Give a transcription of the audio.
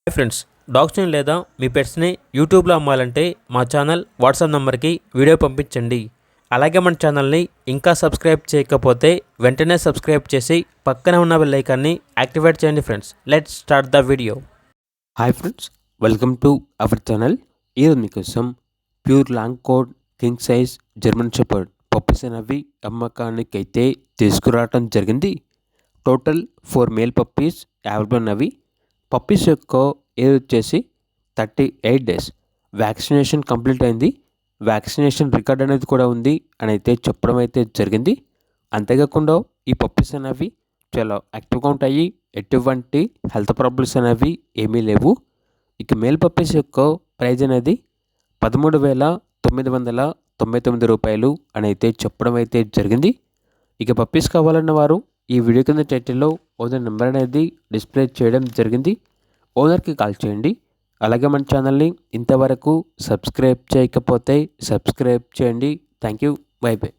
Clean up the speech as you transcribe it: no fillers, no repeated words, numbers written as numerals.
Hi friends, డాగ్స్ని లేదా మీ పెట్స్ని యూట్యూబ్లో అమ్మాలంటే మా ఛానల్ వాట్సాప్ నెంబర్కి వీడియో పంపించండి. అలాగే మన ఛానల్ని ఇంకా సబ్స్క్రైబ్ చేయకపోతే వెంటనే సబ్స్క్రైబ్ చేసి పక్కనే ఉన్న బెల్ ఐకాన్ని యాక్టివేట్ చేయండి. Friends, let's start the video. Hi friends, welcome to our channel. ఈరోజు మీకోసం pure long code king size German shepherd puppies అనేవి అమ్మకానికి అయితే తీసుకురావడం జరిగింది. టోటల్ 4 మేల్ పప్పీస్ అవైలబుల్ ఉన్నవి. పప్పీస్ యొక్క ఏజ్ వచ్చేసి 38 డేస్. వ్యాక్సినేషన్ కంప్లీట్ అయింది. వ్యాక్సినేషన్ రికార్డ్ అనేది కూడా ఉంది అని అయితే చెప్పడం అయితే జరిగింది. అంతేకాకుండా ఈ పప్పీస్ అనేవి చాలా యాక్టివ్గా ఉంటాయి. ఎటువంటి హెల్త్ ప్రాబ్లమ్స్ అనేవి ఏమీ లేవు. ఇక మేల్ పప్పీస్ యొక్క ప్రైజ్ అనేది 13,999 రూపాయలు అని అయితే చెప్పడం అయితే జరిగింది. ఇక పప్పీస్ కావాలన్న వారు ఈ వీడియో కింద టైటిల్లో ఓనర్ నెంబర్ అనేది డిస్ప్లే చేయడం జరిగింది. ఓనర్కి కాల్ చేయండి. అలాగే మన ఛానల్ని ఇంతవరకు సబ్స్క్రైబ్ చేయకపోతే సబ్స్క్రైబ్ చేయండి. Thank you. By by.